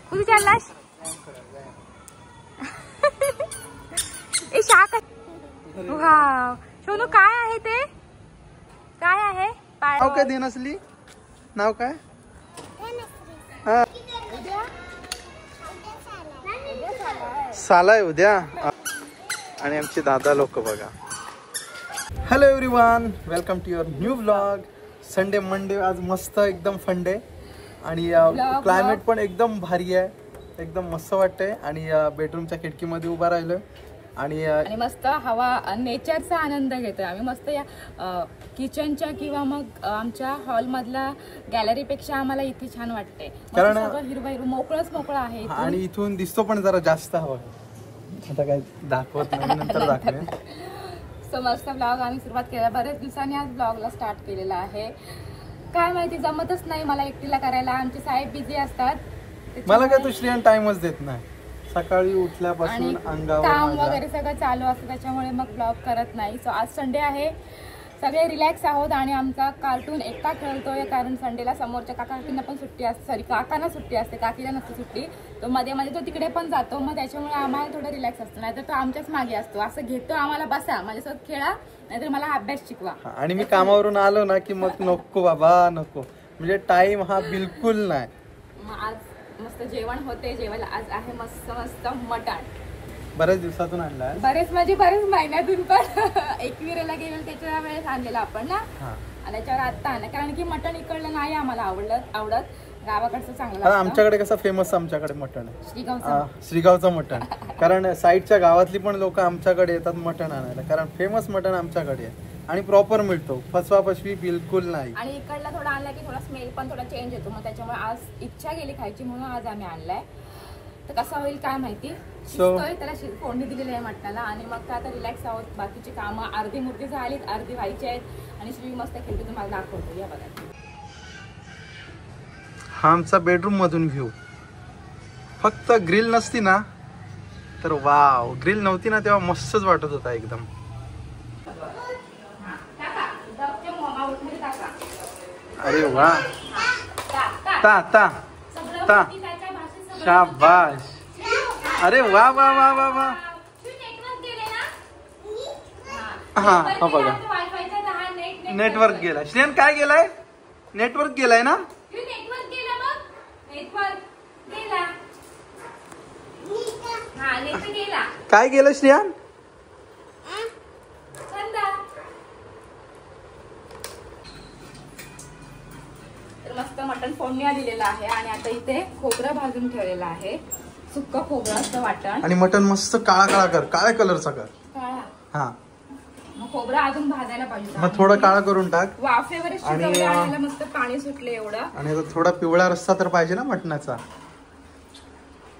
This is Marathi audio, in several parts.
कुठे चाललास? वाव सोनू काय आहे ते? काय आहे? नाव काय देनसली? नाव काय? साला आहे उद्या. आणि आमचे दादा लोक बघा. Hello everyone, welcome to your new vlog. Sunday Monday आज मस्त एकदम फन डे आणि क्लायमेट पण एकदम भारी आहे, एकदम मस्त वाटतंय. आणि बेडरूमच्या खिडकीमध्ये उभा राहिलोय आणि मस्त हवा नेचरचा आनंद घेतोय आम्ही. मस्त या किचनच्या किंवा मग आमच्या हॉल मधल्या गॅलरी पेक्षा आम्हाला इथे छान वाटते, कारण हिरवं मोकळं आहे आणि इथून दिसतो पण जरा जास्त हवा. आता काय दाखवत नाही, नंतर दाखवेन. सो मस्त ब्लॉग आम्ही सुरुवात केला. बरेच दिवसांनी आज ब्लॉगला स्टार्ट केलेला आहे. काय माहिती जमतच नाही मला एकटीला करायला, आमचे साहेब बिझी असतात. मला काय तू श्रेयन टाइमच देत नाही. सकाळी उठल्यापासून अंगावर काम वगैरे सगळं चालू असतं, त्याच्यामुळे मग ब्लॉग करत नाही. सो आज संडे आहे, सगळे रिलॅक्स आहोत आणि आमचा कार्टून एकटा खेळतोय, कारण संडेला समोरच्या काकांना पण सुट्टी असते, सॉरी काकांना सुट्टी असते, काकीला नसते सुट्टी. तो मध्ये मध्ये तो तिकडे पण जातो, मग त्याच्यामुळे आम्हाला थोडं रिलॅक्स असतं. नाहीतर तो आमच्याच मागे असतो, असं घेतो आम्हाला बसा माझ्यासोबत खेळा, नाहीतर मला अभ्यास शिकवा. आणि मी कामावरून आलो ना की मग नको बाबा नको, म्हणजे टाइम हा बिलकुल नाही. मग आज मस्त जेवण होते. जेवायला आज आहे मस्त मस्त मटण. बऱ्याच दिवसातून आणलाय, बरेच महिन्यातून पण एकविरेला गेलेलं त्याच्या वेळेस आणलेलं आपण ना, आणि त्याच्यावर आता आणलं, कारण की मटण इकडलं नाही आम्हाला आवडत. गावाकडचं चांगलं. आमच्याकडे कसं फेमस आमच्याकडे मटण आहे, श्रीगावचं मटण. कारण साईडच्या गावातली पण लोक आमच्याकडे येतात मटण आणायला, कारण फेमस मटण आमच्याकडे आहे आणि प्रॉपर मिळतो, फसवा फसवी बिलकुल नाही. आणि इकडला थोडा आणला की थोडा स्मेल पण थोडा चेंज येतो, मग त्याच्यामुळे आज इच्छा गेली खायची म्हणून आज आम्ही आणलाय. तर कसा होईल काय माहिती. त्याला फोडणी दिलेली आहे मटणाला आणि मग आता रिलॅक्स आहोत. बाकीची कामं अर्धी मूर्ती झालीत, अर्धी व्हायची आहेत आणि श्री मस्त खेळते, तुम्हाला दाखवतो. या बघा, हा आमचा बेडरूम मधून व्ह्यू. फक्त ग्रिल नसती ना तर वाव, ग्रिल नव्हती ना तेव्हा मस्तच वाटत होता एकदम. अरे वा, ता ता ता शाबाश. अरे वा वा वा वा वा. हा बघा, नेटवर्क गेला. श्रेयन काय गेलाय? नेटवर्क गेलाय ना. काय गेलं श्रेयन? मस्त मटण फोडणी दिलेलं आहे आणि आता इथे खोबरं भाजून ठेवलेलं आहे, सुक्क खोबरं असतं वाटण. आणि मटण मस्त काळा काळा कर, काळ्या कलरचा कर. हा, मग खोबरं अजून भाजायला पाहिजे, मग थोडं काळा करून टाक. वाफेवर शिजवलं, मस्त पाणी सुटले एवढं. आणि आता थोडा पिवळा रस्सा तर पाहिजे ना मटणाचा,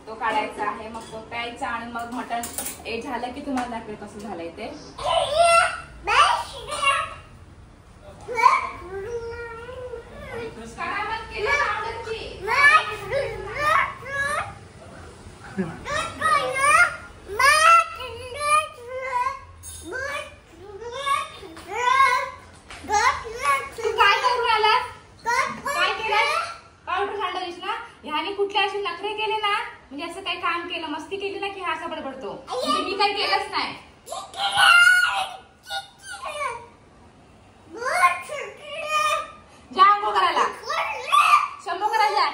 तो काढायचा आहे. मग तो प्यायचा आणि मग मटण हे झालं की तुम्हाला दाखवेल कसं झालंय ते. ह्याने कुठले असे नखरे केले ना, म्हणजे असं काही काम केलं, मस्ती केली ना की हा असा बडबडतो. म्हणजे मी काही केलंच नाही. जा अंघोळ करायला, शंभू करायला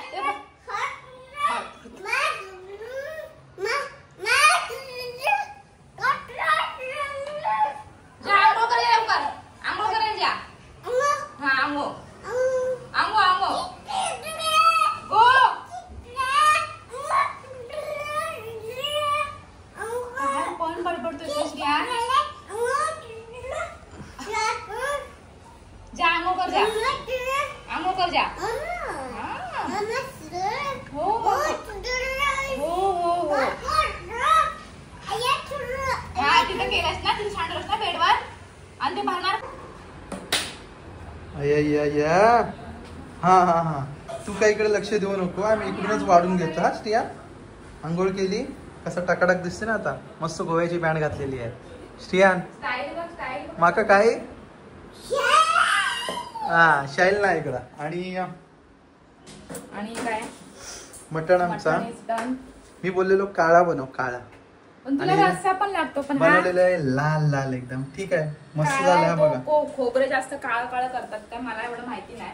हा हा हा. तू काही इकडे लक्ष देऊ नको, आम्ही इकडूनच वाढून घेतो. हा स्टिया, आंघोळ केली, कसं टकाटक दिसते ना आता. मस्त गोव्याची पॅन्ट घातलेली आहे श्रियान. माका काय हा शाईल ना इकडं आणि काय मटण आमचा मटण is done. मी बोललेलो काळा बनव काळा पण तुला आणि रस्सा पण लागतो पण हा बनवलेलं आहे लाल लाल एकदम ठीक आहे मस्त काळा झालं आहे हा तो, बघा खोबरे जास्त काळा काळा करतात काय मला एवढं माहिती नाही.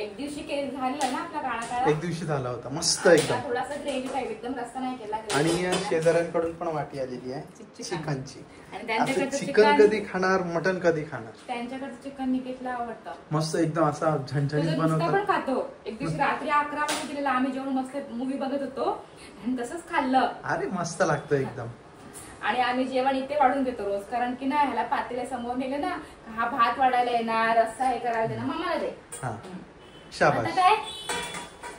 एक दिवशी झालेला ना आपला काळा काळा एक दिवशी झाला होता मस्त एकदम थोडासा ग्रेव्ही टाईप एकदम रस्सा नाही केला आणि शेजाऱ्यांकडून पण वाटी आलेली आहे चिकनची. आणि असं त्यांच्याकडचं चिकन कधी खाणार मटन कधी खाणार त्यांच्याकडचं चिकन निकेतला आवडतं मस्त एकदम असा झणझणीत पण बनवतात. खातो. एक दिवशी रात्री 11 वाजता दिलेला आम्ही जेवण मस्त मूवी बघत होतो आणि तसंच खाल्लं. अरे मस्त लागतं एकदम. आणि आम्ही जेवण इथे वाढून देतो रोज कारण की ना ह्याला पातेल्या समोर नेले ना हा भात वाढायला येणार रस्सा हे करायला देणार मम्माला दे. हा शाबास. काय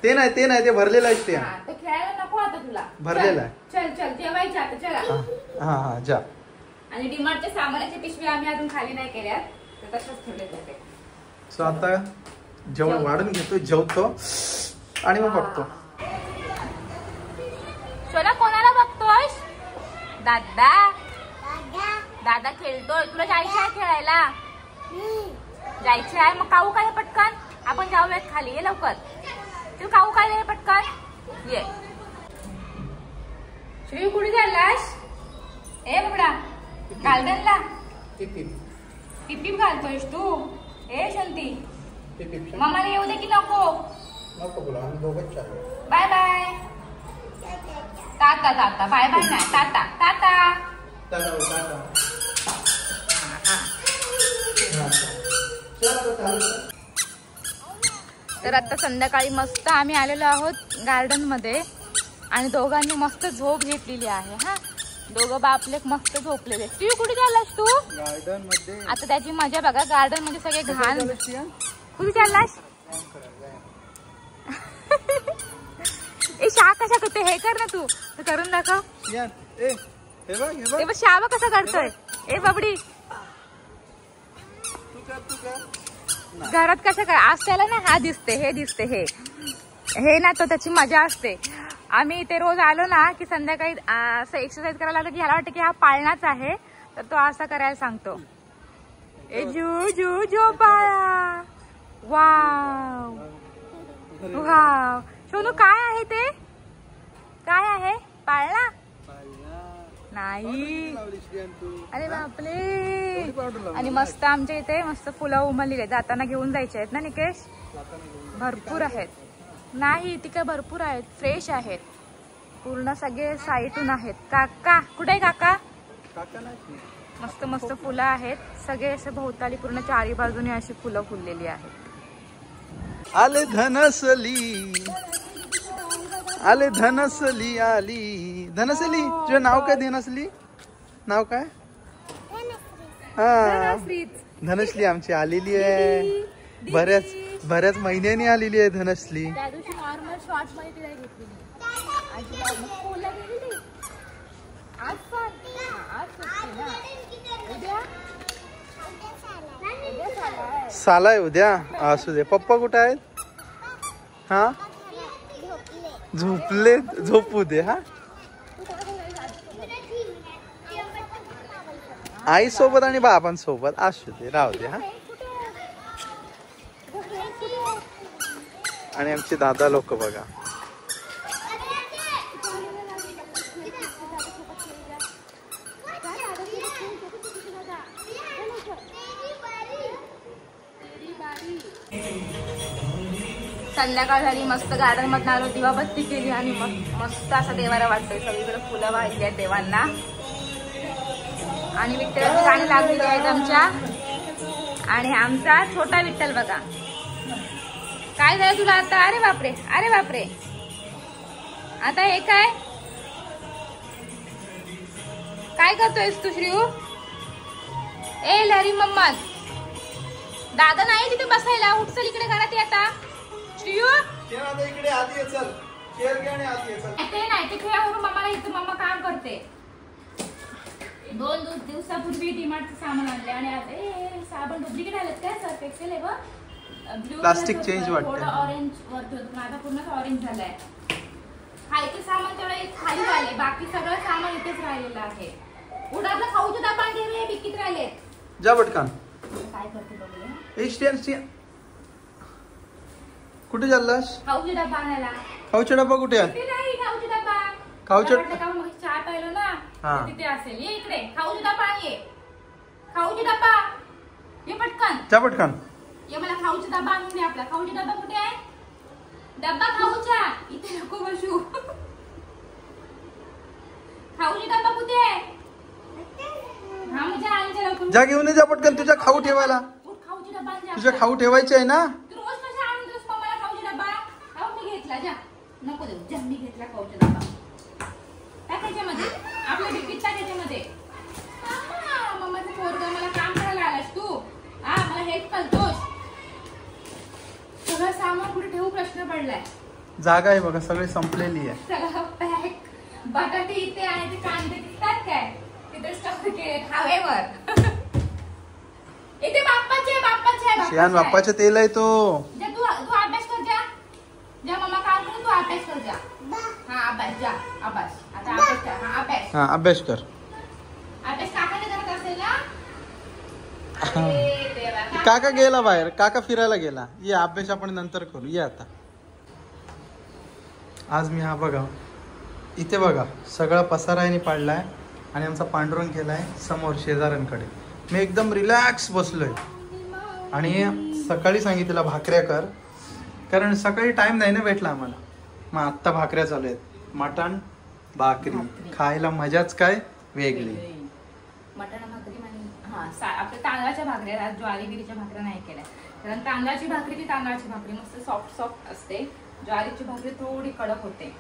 ते नाही ते भरलेलं आहे ते. ते खेळायला नको आता तुला भरलेलं आहे. चल चल जेवायचं आता चला. हा जा. आणि डीमार्टच्या सामानाची पिशवी आम्ही अजून खाली नाही केल्या तर तशाच ठेवले होते. सो आता जेवण वाढून घेतो जेवतो आणि मग बघतो. सोना कोणाला बघतोस? दादा दादा खेळतोय. तुला जायचं आहे खेळायला? जायचं आहे मग काऊ काय पटकन आपण जाऊयात खाली ये लवकर. तू काऊ काय दे पटकन ये. श्री कुठे चाललास? ए बबडा गार्डनला टिप घालतोयस तू? ए शांती मम्माला येऊ दे की नको? Bye bye. ताता ताता बाय बाय नाही ताता ताता. तर आता संध्याकाळी मस्त आम्ही आलेलो आहोत गार्डन मध्ये आणि दोघांनी मस्त झोप घेतलेली आहे. हा दोघं बापले मस्त झोपलेले. तू कुठे चाललास? तू गार्डन मध्ये. आता त्याची मजा बघा. गार्डन मध्ये सगळे घाण. कुठे चाललास? ए शा कशा करते हे कर ना तू करून दाखव. शाव कसा करतोय? ए बबडी घरात कसं काय आज त्याला ना हा दिसते हे दिसते हे ना तो त्याची मजा असते. आम्ही इथे रोज आलो ना की संध्याकाळी असं एक्सरसाइज करायला लागलो की ह्याला वाटतं की हा पाळणाच आहे तर तो असा करायला सांगतो. ए जू जू जो पाया. Wow wow. सोनू काय आहे ते? काय आहे? पाळणा नाही. अरे बापले. आणि मस्त आमच्या इथे मस्त फुलं उमललेली आहेत. जाताना घेऊन जायचे आहेत ना निकेश? भरपूर आहेत. नाही ती काय भरपूर आहेत. फ्रेश आहेत पूर्ण सगळे साईटून आहेत. काका कुठे आहे काका? मस्त मस्त फुलं आहेत सगळे असे भोवताली पूर्ण चारी बाजूने अशी फुलं फुललेली आहेत. आले धनसली आले धनसली आली. धनसली तुझं नाव काय? धनसली नाव काय? हा धनश्री आमची आलेली आहे. बऱ्याच महिन्यांनी आलेली आहे धनश्री. त्या दिवशी नॉर्मल शॉर्ट मध्ये तिला घेतली. साला आहे उद्या. असू दे. पप्पा कुठे आहेत? हा झोपले. झोपू दे. हा आई सोबत आणि बाबांसोबत असू दे राहू दे. हा आणि आमचे दादा लोक बघा. संध्याकाळ झाली मस्त गार्डन मध्ये आलो दिवाबत्ती केली आणि मस्त असा देवारा वाटतोय. सगळीकडे फुलं वाहिली आहेत देवांना आणि विठ्ठलाची गाणी लागलेली आहेत आमच्या. आणि आमचा छोटा विठ्ठल बघा. काय झालं तुला आता? अरे बापरे अरे बापरे. आता हे काय काय करतोयस तू श्रीऊ? ए लहरी मम्मा दादा नाही तिथे बसायला. उठ चल इकडे घरात ये आता. श्रीऊ इकडे आधी चल. ते नाही ते खेळावरून मम्माला इथं मम्मा काम करते. 2 दिवसापूर्वी डीमार्टचं सामान आणले आणि आता साबण डुप्लिकेट आलेत काय? सर्फ एक्सेल आहे बघ. प्लास्टिक चेंज वाटतं. थोडं ऑरेंज वरती होतं पण आता पूर्णच ऑरेंज झालंय. खायचं सामान तेवढं खाली झाले बाकी सगळं सामान इथेच राहिलेलं आहे. उडाला खाऊचं डबा घे बिकीत राहिलेत. जा पटकन. काय करते बघूया. ए स्टियन कुठे चाललास? खाऊची डब्बा आणायला. खाऊचा डब्बा कुठे आहे? तिथे नाही खाऊची डब्बा. खाऊचा चहा प्यायलो ना हा. तिथे असेल. ये इकडे खाऊची डब्बा आणि ये. खाऊची डब्बा ये पटकन. जा पटकन. ये मला खाऊचा डब्बा आणून दे. आपला खाऊचा डब्बा कुठे आहे? डब्बा खाऊचा इथे नको बसू. खाऊचा डब्बा कुठे आहे? हा म्हणजे आणते लवकर. जा घेऊन ये जा पटकन. तुझ्या खाऊ ठेवायला. खाऊची डब्बा आणते. तुझ्या खाऊ ठेवायचे आहे ना. तू रोज कशा आणतोस मला खाऊचा डब्बा? खाऊ मी घेतला. जा नको देऊ. जा मी घेतला खाऊचा डब्बा. काय त्याच्यामध्ये आपल्या बिस्किट त्याच्यामध्ये. मम्माचं पोरगं मला काम करायला आलास तू. हा मला हेल्प करतोस. सगळं सामान कुठे ठेवू प्रश्न पडलाय. जागा आहे बघा सगळी संपलेली आहे. सगळं पॅक. बटाटे इथे आणि ते कांदे दिसतात काय तिथे स्टफ केले हवेवर. इथे बाप्पाचे श्यान बाप्पाचे तेल आहे तो. जा तू अभ्यास कर. जा मम्मा काम करून तू अभ्यास कर. जा हा अभ्यास. जा अभ्यास. आता अभ्यास कर. हा अभ्यास. हा अभ्यास कर. अभ्यास काकाने करत असेल ना. अरे देवा. काका गेला बाहेर. काका फिरायला गेला. ये अभ्यास आपण नंतर करू. ये आता. आज मी हा बघा इथे बघा सगळा पसाराने पाडलाय आणि आमचा पांडुरंग केलाय समोर शेजाऱ्यांकडे. मी एकदम रिलॅक्स बसलोय आणि सकाळी सांगितलेला भाकऱ्या कर कारण सकाळी टाइम नाही ना भेटला आम्हाला. मग आत्ता भाकऱ्या चालू आहेत. मटण भाकरी खायला मजाच काय वेगळी. मटण भाकरी आपल्या तांदळाच्या भाकऱ्या. आज ज्वारीगिरीच्या भाकऱ्या नाही केल्या कारण तांदळाची भाकरी ती तांदळाची भाकरी मस्त सॉफ्ट सॉफ्ट असते. ज्वारीची भाकरी थोडी कडक होते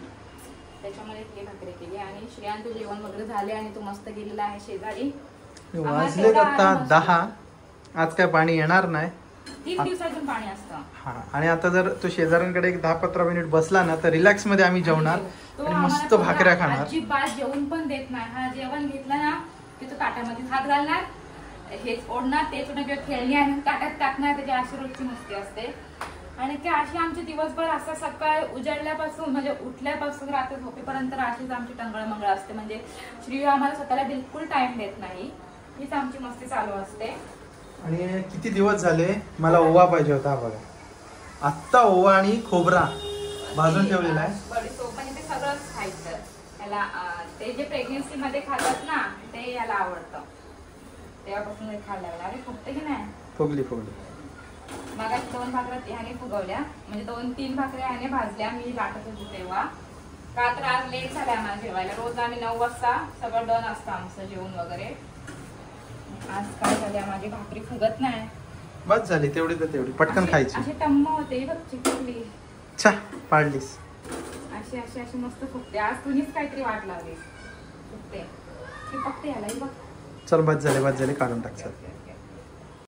त्याच्यामुळे ही भाकरी केली. आणि श्रेयांचं जेवण वगैरे झाले आणि तो मस्त गेलेला आहे शेजारी. वाजले आता 10. आज काय पाणी येणार नाही. 3 दिवसातून पाणी असतं. हा आणि आता जर तो शेजाऱ्यांकडे एक 10-15 मिनिट बसला ना तर रिलॅक्स मध्ये आम्ही जेवणार आणि मस्त भाकऱ्या खाणार. अजिबात जेवण पण देत नाही. हा जेवण घेतलं ना की तो ताटामध्ये हात घालणार हेच ओढणार तेच ओढणार किंवा खेळणी आणि ताटात टाकणार. त्याची अशी रोजची मस्ती असते. आणि ते अशी आमचे दिवसभर असं सकाळ उजाडल्यापासून म्हणजे उठल्यापासून रात्री झोपेपर्यंत अशीच आमची टंगळमंगळ असते. म्हणजे श्री आम्हाला स्वतःला बिलकुल टाइम देत नाही. हीच आमची मस्ती चालू असते. आणि किती दिवस झाले मला ओवा पाहिजे होता. बघा आत्ता ओवा आणि खोबरा भाजून ठेवलेला आहे. बडीशोप म्हणजे ते सगळंच खायचं. याला ते जे प्रेग्नेन्सी मध्ये खातात ना ते याला आवडतं. तेव्हापासून ते खायला लागलं. अरे फुगते की नाही? फुगली. मागाशी 2 भाकऱ्या ह्याने फुगवल्या म्हणजे 2-3 भाकऱ्या ह्याने भाजल्या. मी लाटत होती तेव्हा. का तर आज लेट झालाय आम्हाला जेवायला. रोज आम्ही 9 वाजता सगळं डन असतं आमचं जेवण वगैरे. आज काय झालंय माझी भाकरी फुगत नाही. बस झाली तेवढी तर तेवढी पटकन खायची. अशी टम्म होते बघ चिकटली. छा पाडलीस. अशी मस्त फुगते. आज तुम्हीच काहीतरी वाट लावली. फुगते ती फक्त याला बघ. चल बस झाले काढून टाक.